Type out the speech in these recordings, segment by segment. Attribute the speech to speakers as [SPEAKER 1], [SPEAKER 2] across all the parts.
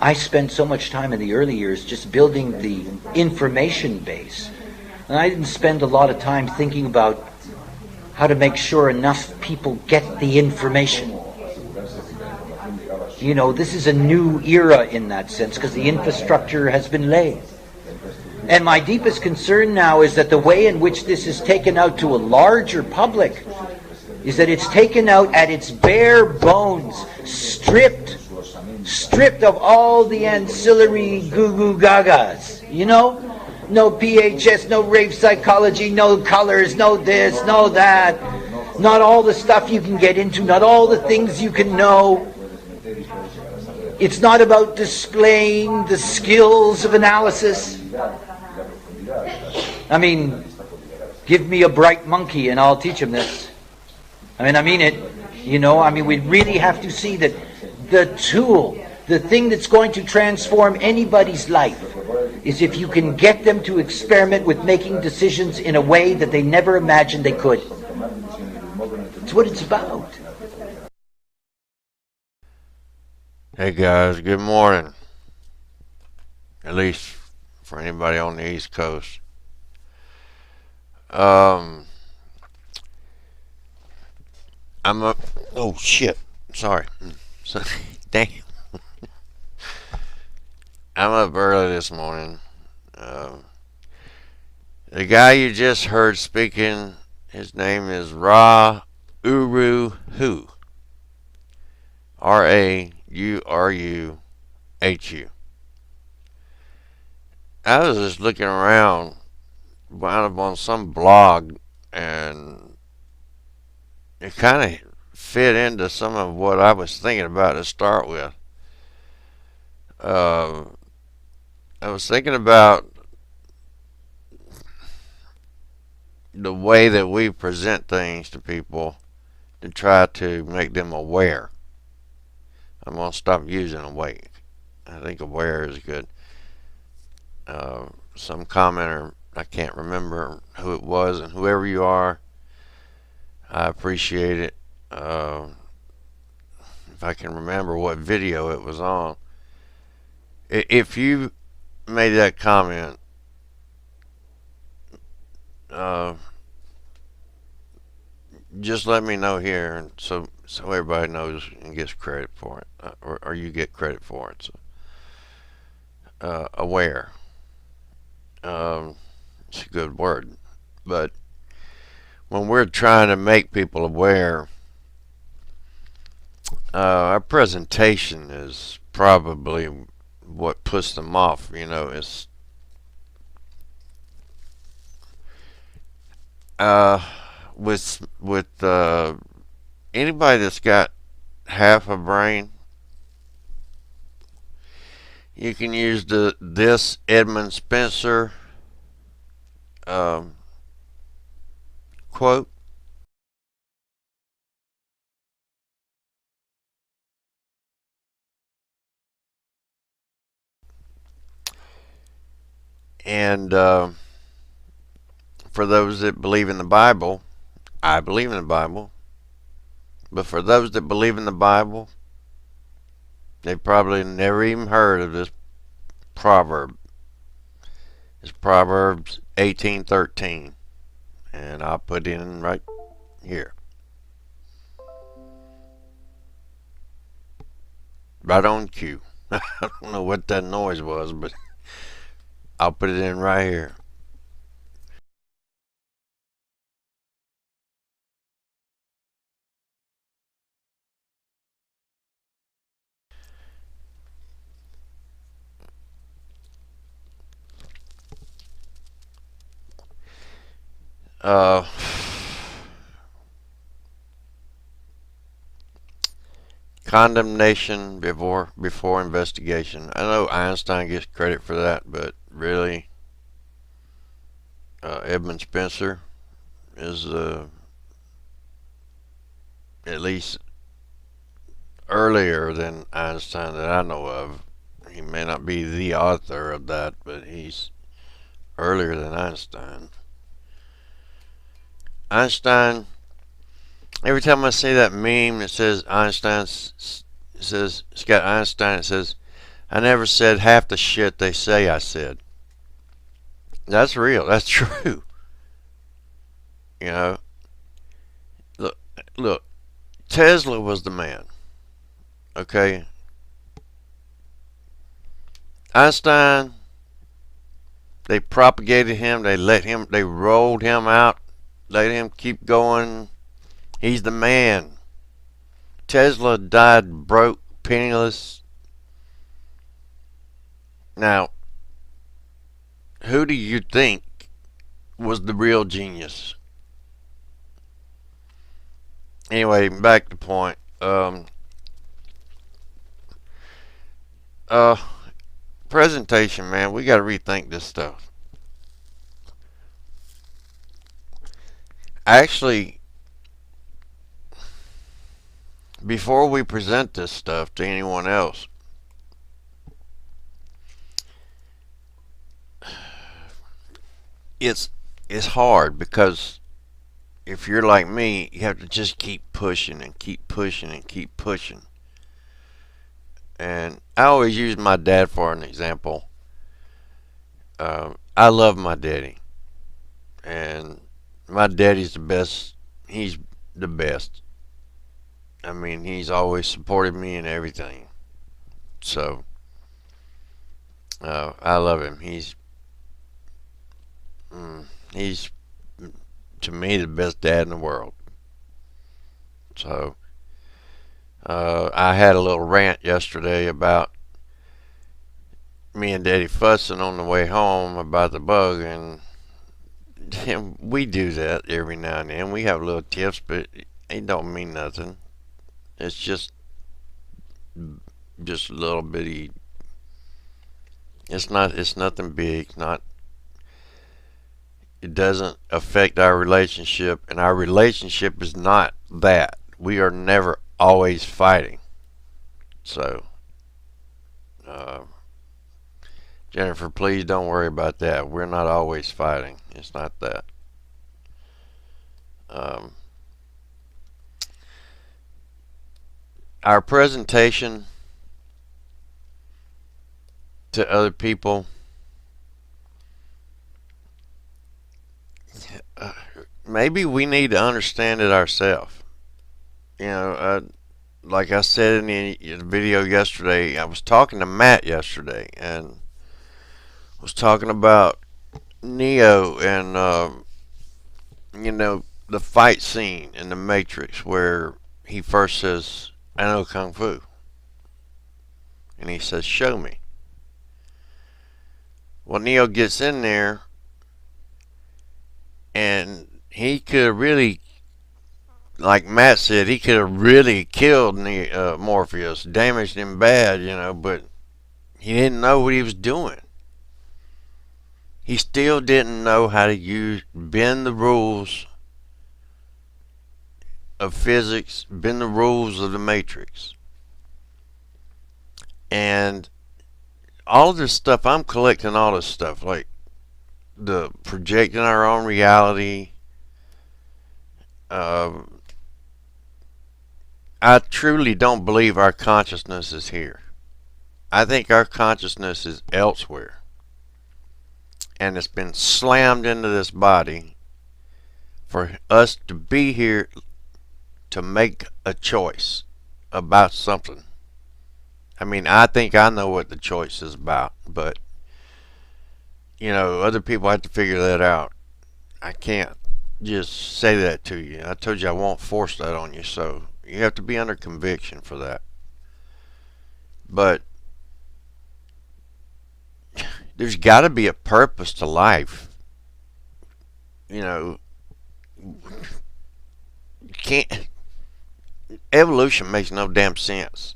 [SPEAKER 1] I spent so much time in the early years just building the information base. And I didn't spend a lot of time thinking about how to make sure enough people get the information. You know, this is a new era in that sense because the infrastructure has been laid. And my deepest concern now is that the way in which this is taken out to a larger public is that it's taken out at its bare bones, stripped of all the ancillary goo-goo gagas, you know? No PHS, no rape psychology, no colors, no this, no that, not all the stuff you can get into, not all the things you can know. It's not about displaying the skills of analysis. I mean, give me a bright monkey and I'll teach him this. I mean it. You know, I mean, we really have to see that the tool, the thing that's going to transform anybody's life, is if you can get them to experiment with making decisions in a way that they never imagined they could. That's what it's about.
[SPEAKER 2] Hey guys, good morning. At least for anybody on the East Coast. I'm up. Oh shit! Sorry. Damn. I'm up early this morning. The guy you just heard speaking, his name is Ra Uru Hu. Rauruhu. I was just looking around, wound up on some blog, and it kind of fit into some of what I was thinking about to start with. I was thinking about the way that we present things to people to try to make them aware. I'm going to stop using awake. I think aware is good. Some commenter, I can't remember who it was, and whoever you are, I appreciate it. If I can remember what video it was on. If you made that comment, just let me know here, and so everybody knows and gets credit for it, or you get credit for it. So, aware. It's a good word, but when we're trying to make people aware, our presentation is probably what puts them off. You know, it's with anybody that's got half a brain, you can use this Edmund Spencer quote. And for those that believe in the Bible, I believe in the Bible. But for those that believe in the Bible, they probably never even heard of this proverb. It's Proverbs 18:13, and I'll put it in right here, right on cue. I don't know what that noise was, but I'll put it in right here. Condemnation before investigation. I know Einstein gets credit for that, but really, Edmund Spencer is at least earlier than Einstein that I know of. He may not be the author of that, but he's earlier than Einstein. Einstein, every time I see that meme that says Einstein, it says, it's got Einstein, it says, I never said half the shit they say I said. That's real. That's true. You know, look, look. Tesla was the man. Okay, Einstein. They propagated him. They let him. They rolled him out. Let him keep going. He's the man. Tesla died broke, penniless. Now, who do you think was the real genius? Anyway, back to the point. Uh, Presentation, man. We got to rethink this stuff. Actually, before we present this stuff to anyone else, it's it's hard because if you're like me, you have to just keep pushing and keep pushing and keep pushing. And I always use my dad for an example. I love my daddy, and my daddy's the best. He's the best. I mean, he's always supported me in everything. So I love him. He's to me the best dad in the world. So I had a little rant yesterday about me and Daddy fussing on the way home about the bug, and we do that every now and then. We have little tiffs, but it don't mean nothing. It's just a little bitty. It's not. It's nothing big. Not. It doesn't affect our relationship, and our relationship is not that. We are never always fighting. So, uh, Jennifer, please don't worry about that. We're not always fighting. It's not that. Um, our presentation to other people, maybe we need to understand it ourselves. You know, like I said in the video yesterday, I was talking to Matt yesterday and was talking about Neo and you know, the fight scene in the Matrix where he first says, "I know kung fu," and he says, "Show me." Well, Neo gets in there, and he could have really, like Matt said, he could have really killed Morpheus, damaged him bad, you know, but he didn't know what he was doing. He still didn't know how to bend the rules of physics, bend the rules of the Matrix. And all this stuff, I'm collecting all this stuff, like the projecting our own reality. I truly don't believe our consciousness is here. I think our consciousness is elsewhere. And it's been slammed into this body for us to be here to make a choice about something. I mean, I think I know what the choice is about, but you know, other people have to figure that out. I can't just say that to you. I told you I won't force that on you, so you have to be under conviction for that. But there's got to be a purpose to life. You know, you can't. Evolution makes no damn sense.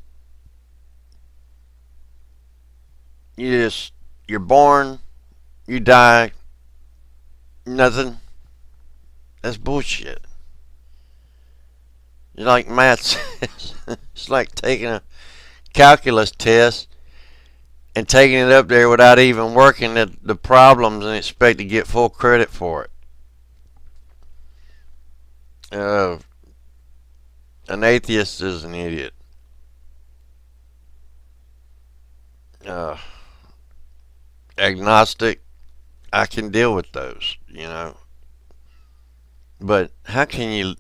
[SPEAKER 2] You're born, you die, nothing. That's bullshit. It's like Matt says. It's like taking a calculus test and taking it up there without even working the problems and expect to get full credit for it. An atheist is an idiot. uh, agnostic, I can deal with those, you know. But how can you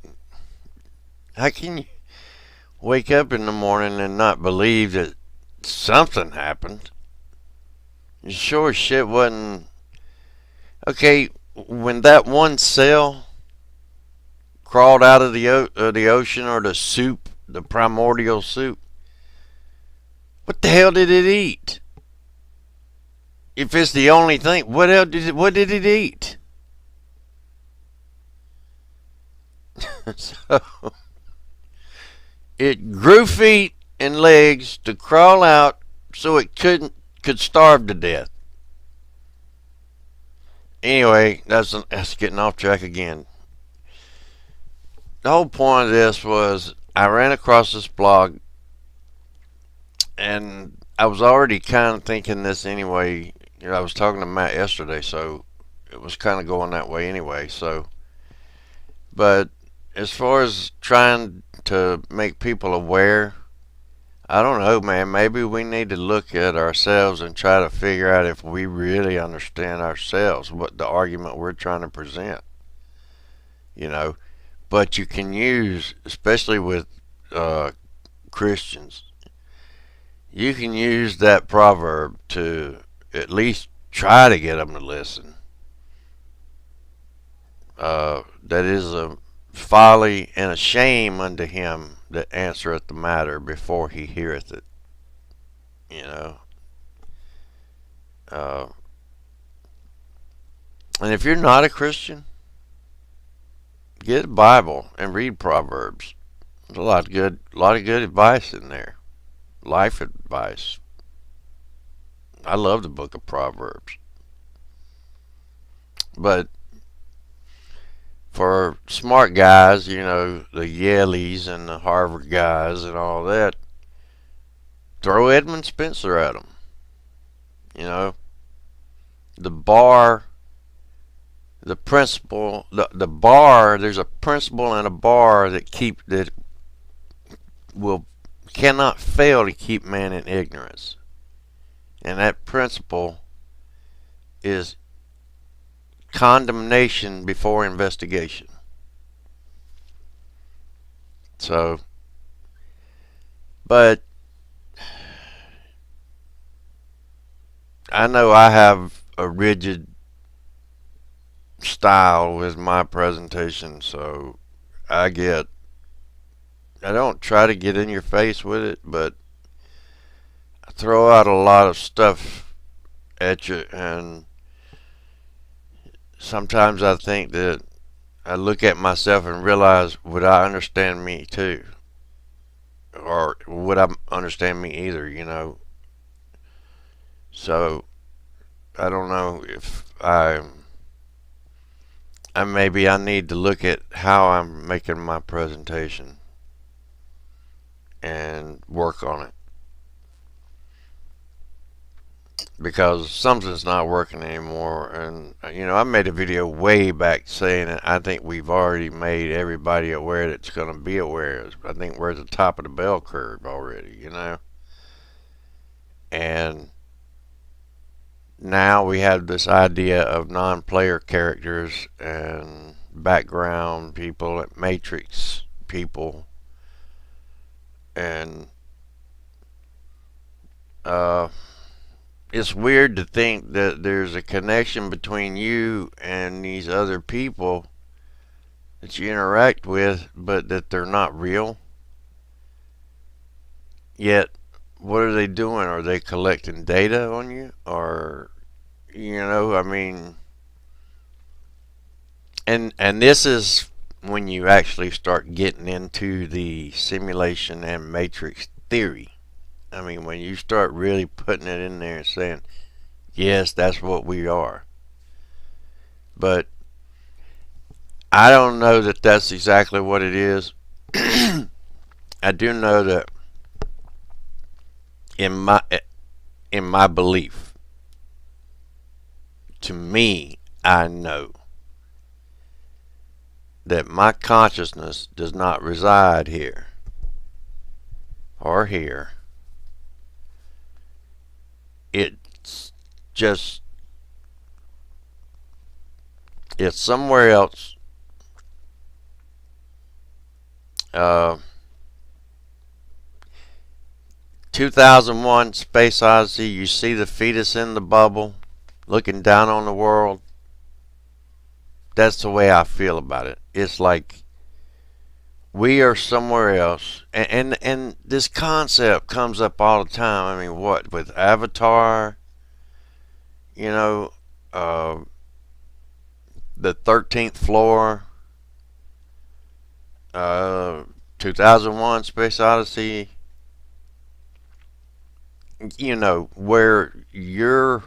[SPEAKER 2] wake up in the morning and not believe that something happened? You sure as shit wasn't okay when that one cell crawled out of the ocean or the soup, the primordial soup. What the hell did it eat? If it's the only thing, what did it eat? So it grew feet and legs to crawl out so it could starve to death. Anyway, that's getting off track again. The whole point of this was I ran across this blog, and I was already kind of thinking this anyway. You know, I was talking to Matt yesterday, so it was kind of going that way anyway. So, but as far as trying to make people aware, I don't know, man. Maybe we need to look at ourselves and try to figure out if we really understand ourselves, what the argument we're trying to present. You know, but you can use, especially with Christians, you can use that proverb to at least try to get them to listen. That is a folly and a shame unto him that answereth the matter before he heareth it. You know. Uh, and if you're not a Christian, get a Bible and read Proverbs. There's a lot of good advice in there. Life advice. I love the book of Proverbs. But for smart guys, you know, the Yaleys and the Harvard guys and all that, throw Edmund Spencer at them. You know, the bar, the principle, the bar. There's a principle in a bar that will cannot fail to keep man in ignorance, and that principle is condemnation before investigation. So, but I know I have a rigid style with my presentation, so I don't try to get in your face with it, but I throw out a lot of stuff at you, and sometimes I think that I look at myself and realize, would I understand me too? Or would I understand me either, you know? So, I don't know if maybe I need to look at how I'm making my presentation and work on it, because something's not working anymore. And you know, I made a video way back saying that I think we've already made everybody aware that's going to be aware. I think we're at the top of the bell curve already, you know. And now we have this idea of non-player characters and background people, matrix people, and it's weird to think that there's a connection between you and these other people that you interact with, but that they're not real. Yet, what are they doing? Are they collecting data on you? Or, you know, I mean, and this is when you actually start getting into the simulation and matrix theory. I mean, when you start really putting it in there and saying, yes, that's what we are. But I don't know that that's exactly what it is. I do know that in my belief, to me, I know that my consciousness does not reside here, or here, it's just, it's somewhere else. Uh, 2001 Space Odyssey, you see the fetus in the bubble looking down on the world. That's the way I feel about it. It's like we are somewhere else. And this concept comes up all the time. I mean, what, with Avatar, you know, uh, the 13th floor, uh, 2001 Space Odyssey, you know, where your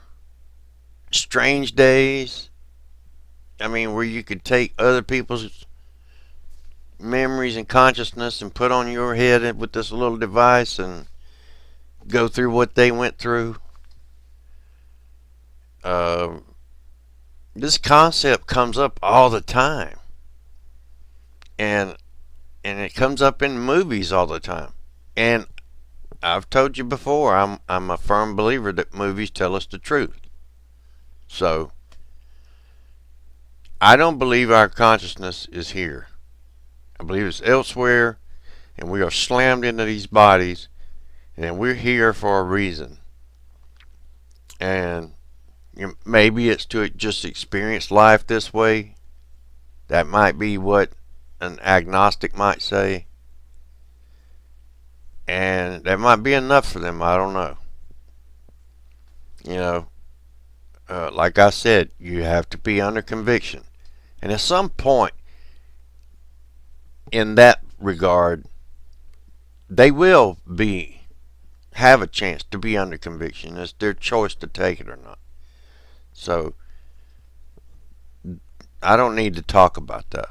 [SPEAKER 2] strange days, I mean, where you could take other people's memories and consciousness and put on your head with this little device and go through what they went through. Uh, this concept comes up all the time, and it comes up in movies all the time. And I've told you before, I'm a firm believer that movies tell us the truth. So I don't believe our consciousness is here. I believe it's elsewhere, and we are slammed into these bodies, and we're here for a reason. And you know, maybe it's to just experience life this way. That might be what an agnostic might say. And that might be enough for them. I don't know. You know, like I said, you have to be under conviction. And at some point, in that regard, they will have a chance to be under conviction. It's their choice to take it or not. So I don't need to talk about that.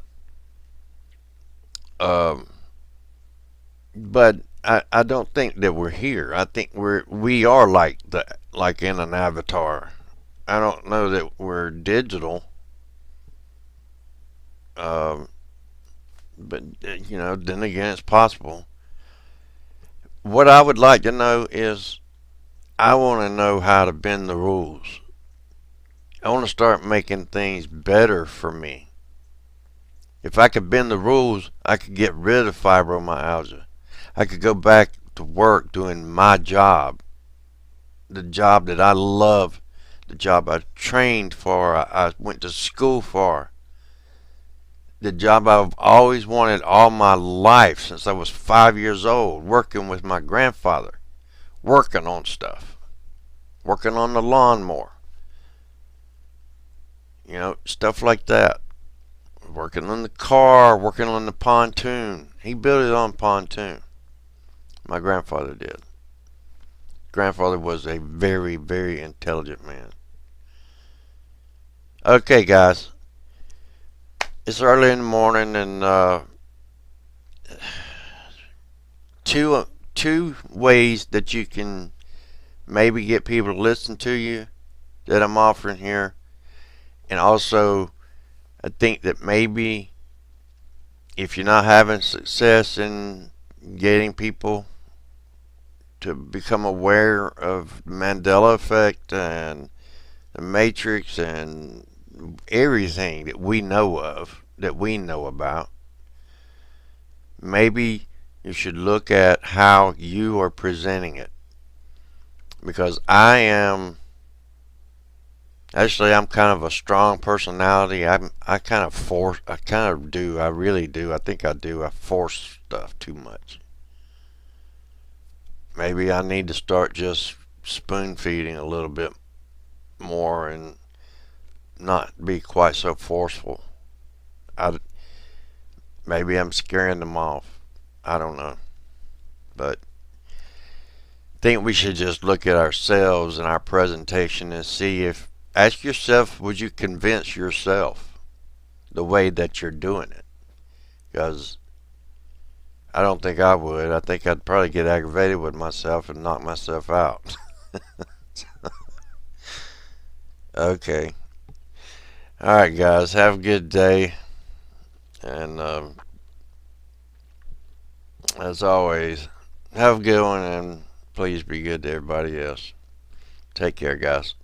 [SPEAKER 2] But I don't think that we're here. I think we are like in an avatar. I don't know that we're digital. But you know, then again, it's possible. What I would like to know is, I want to know how to bend the rules. I want to start making things better for me. If I could bend the rules, I could get rid of fibromyalgia. I could go back to work doing my job, the job that I love, the job I trained for, I went to school for, the job I've always wanted all my life since I was 5 years old, working with my grandfather, working on stuff, working on the lawnmower, you know, stuff like that. Working on the car, working on the pontoon. He built it on pontoon. My grandfather did. Grandfather was a very, very intelligent man. Okay, guys. It's early in the morning, and two ways that you can maybe get people to listen to you that I'm offering here. And also, I think that maybe if you're not having success in getting people to become aware of the Mandela effect and the Matrix and everything that we know of, that we know about, maybe you should look at how you are presenting it. Because I'm kind of a strong personality. I really do. I think I do. I force stuff too much. Maybe I need to start just spoon feeding a little bit more and not be quite so forceful. Maybe I'm scaring them off. I don't know. But I think we should just look at ourselves and our presentation and ask yourself, would you convince yourself the way that you're doing it? Because I don't think I would. I think I'd probably get aggravated with myself and knock myself out. Okay. Alright, guys. Have a good day. And as always, have a good one, and please be good to everybody else. Take care, guys.